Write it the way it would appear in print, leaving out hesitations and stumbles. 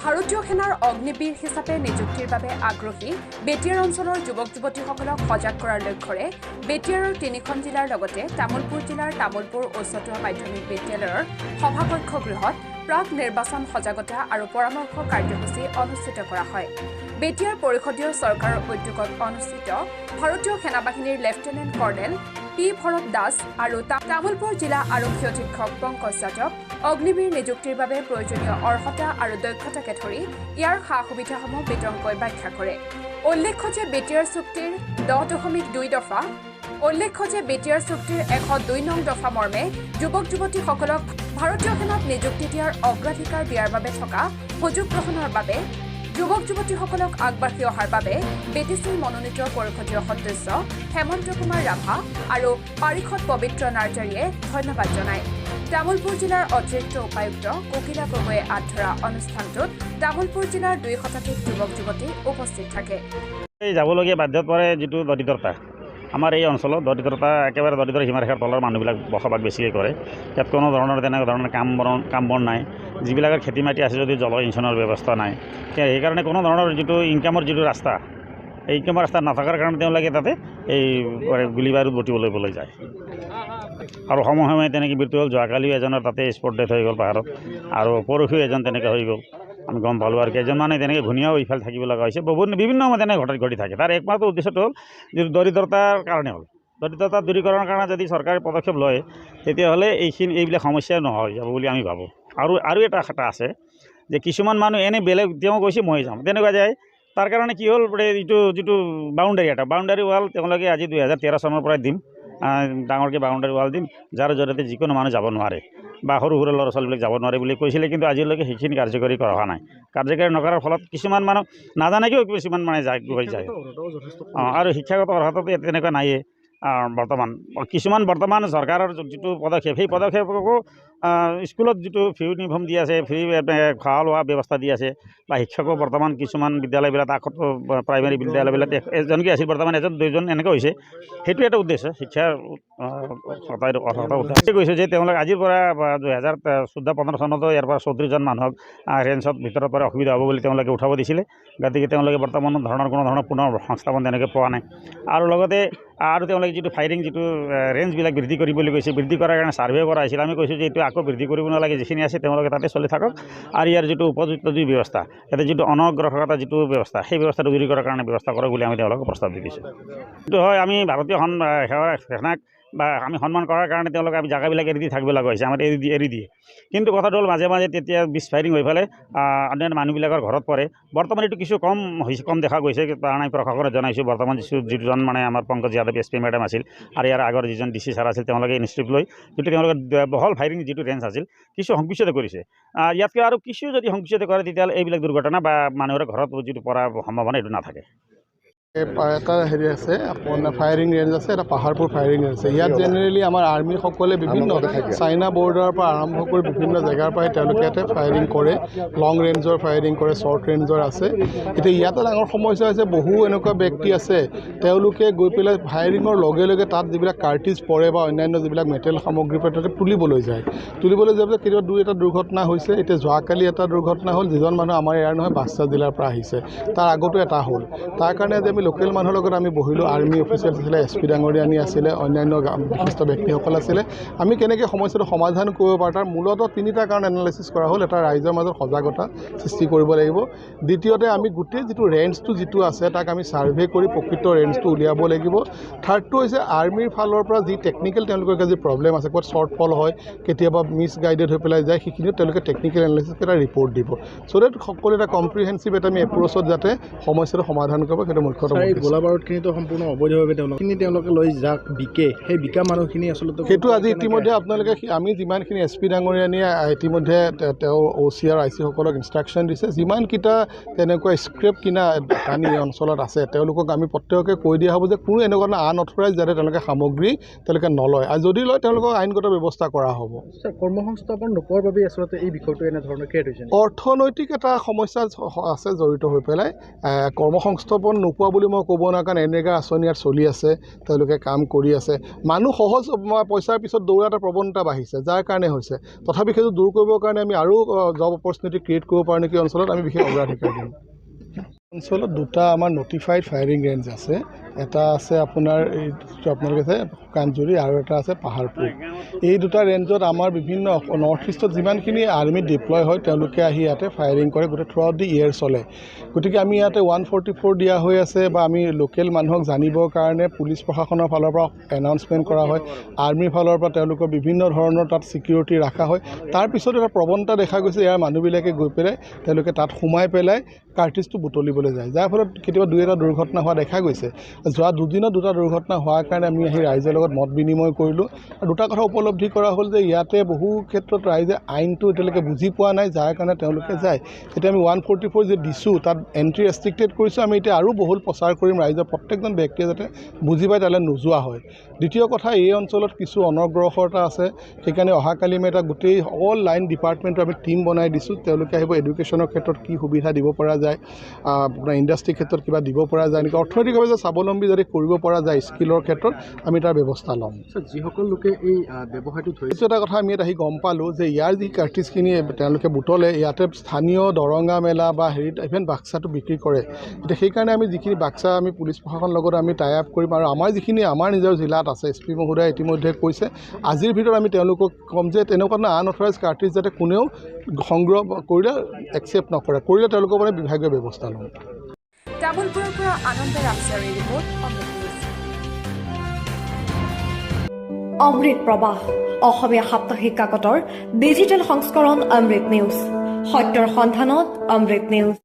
ভাৰতীয় সেনাৰ অগ্নিবীৰ হিচাপে নিযুক্তিৰ বাবে আগ্ৰহী বেটিয়াৰ অঞ্চলৰ যুৱক-যুৱতীসকলক সজাগ কৰাৰ লক্ষ্যৰে বেটিয়াৰৰ 3খন জিলাৰ লগতে তামুলপুৰ জিলাৰ তামুলপুৰ উচ্চতৰ মাধ্যমিক বিদ্যালয়ৰ সভাকক্ষ গৃহত প্ৰাক নিৰ্বাচন সজাগতা আৰু পৰামৰ্শ কাৰ্যসূচী অনুষ্ঠিত কৰা হয়। বেটিয়াৰ পৰিষদীয় চৰকাৰৰ উদ্যোগত অনুষ্ঠিত ভাৰতীয় সেনাবাহিনীৰ লেফটেনেণ্ট কৰ্ণেল পি ভৰত দাস আৰু তামুলপুৰ জিলা আৰক্ষী অধীক্ষক পংকজ যাদৱ অগ্নিবীৰ নিযুক্তিৰ বাবে প্ৰয়োজনীয় অৰ্হতা আৰু দক্ষতাকে ধৰি ইয়াৰ সা-সুবিধাসমূহ বিতংকৈ ব্যাখ্যা কৰে। উল্লেখ্য যে বেটিয়াৰ চুক্তিৰ 10.2 দফা 102 নং দফা মৰ্মে যুৱক-যুৱতীসকলক ভাৰতীয় সেনাত নিযুক্তি দিয়াৰ অগ্ৰাধিকাৰ দিয়াৰ বাবে থকা সুযোগ গ্ৰহণৰ বাবে যুৱক-যুৱতীসকলক আগবাঢ়ি অহাৰ বাবে বেটিচিৰ মনোনীত পৰিষদীয় সদস্য হেমন্ত কুমাৰ ৰাভা আৰু পাৰিষদ পবিত্ৰ নাৰ্জাৰীয়ে ধন্যবাদ জনায়। তামুলপুৰ জিলাৰ অতিৰিক্ত উপায়ুক্ত কোকিলা গগৈয়ে আঁত ধৰা অনুষ্ঠানটোত তামুলপুৰ জিলাৰ 2 শতাধিক যুৱক-যুৱতী উপস্থিত থাকে। যাবলগীয়া বাধ্যত পৰে যিটো দৰিদ্ৰতা আমাৰ এই অঞ্চলত দৰিদ্ৰতা একেবাৰে দৰিদ্ৰ সীমাৰেখাৰ তলৰ মানুহবিলাক বসবাস বেছিকৈ কৰে। ইয়াত কোনো ধৰণৰ তেনেকুৱা ধৰণৰ কাম বন নাই। যিবিলাকৰ খেতি মাটি আছে যদি জলসিঞ্চনৰ ব্যৱস্থা নাই, সেইকাৰণে কোনো ধৰণৰ যিটো ইনকামৰ যিটো ৰাস্তা এই ইনকামৰ ৰাস্তা নাথাকাৰ কাৰণে তেওঁলোকে তাতে এই গুলী বাৰুদ বটিবলৈ যায়। আৰু সময়ে সময়ে তেনেকৈ মৃত্যু হ'ল। যোৱাকালিও এজনৰ তাতে স্পট ডেথ হৈ গ'ল পাহাৰত, আৰু পৰহিও এজন তেনেকৈ হৈ গ'ল। আমি গম পালোঁ আৰু কেইজন মানে তেনেকৈ ঘূণীয়াও ইফালে থাকিব লগা হৈছে। বিভিন্ন সময় তেনেকৈ ঘটি থাকে। তাৰ একমাত্ৰ উদ্দেশ্যটো হ'ল যিটো দৰিদ্ৰতাৰ কাৰণে হ'ল। দৰিদ্ৰতা দূৰীকৰণৰ কাৰণে যদি চৰকাৰে পদক্ষেপ লয় তেতিয়াহ'লে এইবিলাক সমস্যা নহয় যাব বুলি আমি ভাবোঁ। আৰু এটা আছে যে কিছুমান মানুহ এনেই বেলেগ তেওঁ কৈছে মই যাম তেনেকুৱা যায়। তাৰ কাৰণে কি হ'ল যিটো বাউণ্ডাৰী ৱাল তেওঁলোকে আজি 2013 চনৰ পৰাই দিম, ডাঙৰকৈ বাউণ্ডাৰী ৱাল দিম, যাৰ জৰিয়তে যিকোনো মানুহ যাব নোৱাৰে বা সৰু সৰু ল'ৰা ছোৱালীবিলাক যাব নোৱাৰে বুলি কৈছিলে। কিন্তু আজিলৈকে সেইখিনি কাৰ্যকৰী কৰা হোৱা নাই। কাৰ্যকৰী নকৰাৰ ফলত কিছুমান মানুহ নাজানাকৈও কিছুমান মানে গৈ যায়। আৰু শিক্ষাগত অৰ্হতাটো তেনেকুৱা নাইয়ে বৰ্তমান চৰকাৰৰ যিটো পদক্ষেপ সেই পদক্ষেপকো স্কুলত যিটো ফ্ৰী ইউনিফৰ্ম দি আছে, ফ্ৰী খোৱা লোৱা ব্যৱস্থা দি আছে, বা শিক্ষকো বৰ্তমান কিছুমান বিদ্যালয়বিলাক আগত প্ৰাইমেৰী বিদ্যালয়বিলাক এজনকৈ আছিল, বৰ্তমান এজন দুজন এনেকৈ হৈছে। সেইটো এটা উদ্দেশ্য শিক্ষাৰ অৰ্হতা উদ্দেশ্য কৈছোঁ যে তেওঁলোকে আজিৰ পৰা 2014-15 চনতো ইয়াৰ পৰা 34জন মানুহক ৰেঞ্জত ভিতৰৰ পৰা অসুবিধা হ'ব বুলি তেওঁলোকে উঠাব দিছিলে। গতিকে তেওঁলোকে বৰ্তমান কোনো ধৰণৰ পুনৰ সংস্থাপন তেনেকৈ পোৱা নাই। আৰু লগতে তেওঁলোকে যিটো ফায়াৰিং ৰেঞ্জবিলাক বৃদ্ধি কৰিবলৈ কৈছে, বৃদ্ধি কৰাৰ কাৰণে ছাৰ্ভে কৰা হৈছিল। আমি কৈছোঁ যে এইটো আকৌ বৃদ্ধি কৰিব নালাগে, যিখিনি আছে তেওঁলোকে তাতে চলি থাকক। আৰু ইয়াৰ যিটো উপযুক্ত যি ব্যৱস্থা, ইয়াতে যিটো অনগ্ৰসৰতা যিটো ব্যৱস্থা, সেই ব্যৱস্থাটো দূৰ কৰাৰ কাৰণে ব্যৱস্থা কৰক বুলি আমি তেওঁলোকক প্ৰস্তাৱ দি দিছোঁ। সেইটো হয়, আমি ভাৰতীয় সেনাক বা আমি সন্মান কৰাৰ কাৰণে তেওঁলোকে আমি জাগাবিলাক এৰি দি থাকিব লগা হৈছে, আমাৰ এৰি দিয়ে। কিন্তু কথাটো হ'ল মাজে মাজে তেতিয়া ফায়াৰিং হৈ পেলাই অন্যান্য মানুহবিলাকৰ ঘৰত পৰে। বৰ্তমান এইটো কিছু কম দেখা গৈছে। তাৰ নাই প্ৰশাসনে জনাইছোঁ বৰ্তমান যিজন মানে আমাৰ পংকজ যাদৱ SP মেডাম আছিল আৰু ইয়াৰ আগৰ যিজন DC ছাৰ আছিল, তেওঁলোকে ইনষ্টিটিউট লৈ যিটো তেওঁলোকে বহল ফায়াৰিং যিটো ৰেঞ্জ আছিল কিছু সংকুচিত কৰিছে। ইয়াতকৈ আৰু কিছু যদি সংকুচিত কৰে তেতিয়াহ'লে এইবিলাক দুৰ্ঘটনা বা মানুহৰ ঘৰত যিটো পৰাৰ সম্ভাৱনা এইটো নাথাকে। এটা হেৰি আছে আপোনাৰ ফায়াৰিং ৰেঞ্জ আছে, এটা পাহাৰপুৰ ফায়াৰিং ৰেঞ্জ আছে। ইয়াত জেনেৰেলি আমাৰ আৰ্মিসকলে বিভিন্ন চাইনা বৰ্ডাৰৰ পৰা আৰম্ভ কৰি বিভিন্ন জেগাৰ পৰাই তেওঁলোকে ইয়াতে ফায়াৰিং কৰে। লং ৰেঞ্জৰ ফায়াৰিং কৰে, শ্বৰ্ট ৰেঞ্জৰ আছে। এতিয়া ইয়াতে ডাঙৰ সমস্যা হৈছে, বহু এনেকুৱা ব্যক্তি আছে তেওঁলোকে গৈ পেলাই ফায়াৰিঙৰ লগে লগে তাত যিবিলাক কাৰ্টিজ পৰে বা অন্যান্য যিবিলাক মেটেল সামগ্ৰী পৰে তাতে তুলিবলৈ যায় পিছত কেতিয়াবা এটা দুৰ্ঘটনা হৈছে। এতিয়া যোৱাকালি এটা দুৰ্ঘটনা হ'ল, যিজন মানুহ আমাৰ ইয়াৰ নহয় বাক্সা জিলাৰ পৰা আহিছে, তাৰ আগতো এটা হ'ল। তাৰ কাৰণে আজি আমি লোকেল মানুহৰ লগত আমি বহিলোঁ। আৰ্মি অফিচিয়েলছ আছিলে, SP ডাঙৰীয়ানী আছিলে, অন্যান্য বিশিষ্ট ব্যক্তিসকল আছিলে। আমি কেনেকৈ সমস্যাটো সমাধান কৰিব পাৰোঁ তাৰ মূলতঃ 3টা কাৰণ এনালাইচিছ কৰা হ'ল। এটা, ৰাইজৰ মাজত সজাগতা সৃষ্টি কৰিব লাগিব। দ্বিতীয়তে, আমি গোটেই যিটো ৰেঞ্জটো যিটো আছে তাক আমি ছাৰ্ভে কৰি প্ৰকৃত ৰেঞ্জটো উলিয়াব লাগিব। থাৰ্ডটো হৈছে আৰ্মিৰ ফালৰ পৰা যি টেকনিকেল তেওঁলোকৰ যি প্ৰব্লেম আছে, ক'ত শ্বৰ্ট ফল হয়, কেতিয়াবা মিছগাইডেড হৈ পেলাই যায়, সেইখিনিও তেওঁলোকে টেকনিকেল এনালাইচিছ এটা ৰিপৰ্ট দিব। চ' ডেট সকলো এটা কম্প্ৰিহেনচিভ এটা আমি এপ্ৰ'চত যাতে সমস্যাটো সমাধান কৰিব, সেইটো মুখ্যতম। গোলাবাৰুদখিনিতো সম্পূৰ্ণ অবৈধভাৱে তেওঁলোকে লৈ যাক বিকে, সেই বিকা মানুহখিনি আচলতে সেইটো আজি ইতিমধ্যে আপোনালোকে আমি যিমানখিনি SP ডাঙৰীয়ানীয়ে ইতিমধ্যে তেওঁ OC আৰু IC সকলক ইনষ্ট্ৰাকশ্যন দিছে, যিমানকেইটা তেনেকুৱা স্ক্ৰেপ কিনা পানী অঞ্চলত আছে তেওঁলোকক আমি প্ৰত্যেককে কৈ দিয়া হ'ব যে কোনো এনেকুৱা আনঅথৰাইজ যাতে তেওঁলোকে সামগ্ৰী তেওঁলোকে নলয়, আৰু যদি লয় তেওঁলোকক আইনগত ব্যৱস্থা কৰা হ'ব। কৰ্মসংস্থাপন নোপোৱাৰ বাবে আচলতে এই বিষয়টো এনেধৰণৰ ক্ৰিয়েট হৈছে। অৰ্থনৈতিক এটা সমস্যা আছে জড়িত হৈ পেলাই। কৰ্মসংস্থাপন নোপোৱা বুলি বুলি মই ক'ব নোৱাৰোঁ, কাৰণ এনেকুৱা আঁচনি ইয়াত চলি আছে, তেওঁলোকে কাম কৰি আছে। মানুহ সহজ পইচাৰ পিছত দৌৰা এটা প্ৰৱণতা বাঢ়িছে, যাৰ কাৰণে হৈছে। তথাপি সেইটো দূৰ কৰিবৰ কাৰণে আমি আৰু জব অপৰচুনিটি ক্ৰিয়েট কৰিব পাৰোঁ নেকি অঞ্চলত, আমি বিশেষ অগ্ৰাধিকাৰ দিম। অঞ্চলত দুটা আমাৰ নটিফাইড ফায়াৰিং ৰেঞ্জ আছে। এটা আছে আপোনাৰ এইটো আপোনালোকে আছে কাঞ্জুৰি, আৰু এটা আছে পাহাৰপুৰ। এই দুটা ৰেঞ্জত আমাৰ বিভিন্ন নৰ্থ ইষ্টত যিমানখিনি আৰ্মি ডিপ্লয় হয় তেওঁলোকে আহি ইয়াতে ফায়াৰিং কৰে, গোটেই থ্ৰু আউট দি ইয়েৰ চলে। গতিকে আমি ইয়াতে 144 দিয়া হৈ আছে, বা আমি লোকেল মানুহক জানিবৰ কাৰণে পুলিচ প্ৰশাসনৰ ফালৰ পৰা এনাউন্সমেণ্ট কৰা হয়, আৰ্মিৰ ফালৰ পৰা তেওঁলোকৰ বিভিন্ন ধৰণৰ তাত ছিকিউৰিটি ৰখা হয়। তাৰপিছত এটা প্ৰৱণতা দেখা গৈছে, ইয়াৰ মানুহবিলাকে গৈ পেলাই তেওঁলোকে তাত সোমাই পেলাই কাৰ্টিজটো বুটলিবলৈ যায়, যাৰ ফলত কেতিয়াবা দুই এটা দুৰ্ঘটনা হোৱা দেখা গৈছে। যোৱা দুদিনত দুটা দুৰ্ঘটনা হোৱাৰ কাৰণে আমি আহি ৰাইজৰ লগত মত বিনিময় কৰিলোঁ, আৰু দুটা কথা উপলব্ধি কৰা হ'ল যে ইয়াতে বহু ক্ষেত্ৰত ৰাইজে আইনটো এতিয়ালৈকে বুজি পোৱা নাই, যাৰ কাৰণে তেওঁলোকে যায়। এতিয়া আমি 144 যে দিছোঁ তাত এণ্ট্ৰি ৰেষ্ট্ৰিক্টেড কৰিছোঁ, আমি এতিয়া আৰু বহুল প্ৰচাৰ কৰিম ৰাইজৰ প্ৰত্যেকজন ব্যক্তিয়ে যাতে বুজি পায় তালৈ নোযোৱা হয়। দ্বিতীয় কথা, এই অঞ্চলত কিছু অনগ্ৰসৰতা আছে, সেইকাৰণে অহাকালি আমি এটা গোটেই অল লাইন ডিপাৰ্টমেণ্টৰ আমি টীম বনাই দিছোঁ। তেওঁলোকে আহিব, এডুকেশ্যনৰ ক্ষেত্ৰত কি সুবিধা দিব পৰা যায়, আপোনাৰ ইণ্ডাষ্ট্ৰিৰ ক্ষেত্ৰত কিবা দিব পৰা যায় নেকি, অৰ্থনৈতিকভাৱে যে স্বাৱলম্বী যদি কৰিব পৰা যায় স্কিলৰ ক্ষেত্ৰত, আমি তাৰ ব্যৱস্থা ল'ম। যিসকল লোকে এই ব্যৱসায়টো ধৰিছে, এটা কথা আমি ইয়াত আহি গম পালোঁ যে ইয়াৰ যি কাৰ্টিজখিনি তেওঁলোকে বুটলে, ইয়াতে স্থানীয় দৰঙা মেলা বা হেৰিত ইভেন বাক্সাটো বিক্ৰী কৰে। এতিয়া সেইকাৰণে আমি যিখিনি বাক্সা আমি পুলিচ প্ৰশাসনৰ লগত আমি টাই আপ কৰিম, আৰু আমাৰ যিখিনি আমাৰ নিজৰ জিলাত আছে, SP মহোদয়ে ইতিমধ্যে কৈছে আজিৰ ভিতৰত আমি তেওঁলোকক ক'ম যে তেনেকুৱা আনঅথৰাইজ কাৰ্টিজ যাতে কোনেও সংগ্ৰহ কৰিলে একচেপ্ট নকৰে, কৰিলে তেওঁলোকৰ মানে বিভাগীয় ব্যৱস্থা ল'ম। তামুলপুৰৰ পৰা আনন্দ ৰামচাৰীৰ ৰিপৰ্ট, অমৃত নিউজ। অমৃত প্ৰবাহ অসমীয়া সাপ্তাহিক কাকতৰ ডিজিটেল সংস্কৰণ অমৃত নিউজ, সত্যৰ সন্ধানত অমৃত নিউজ।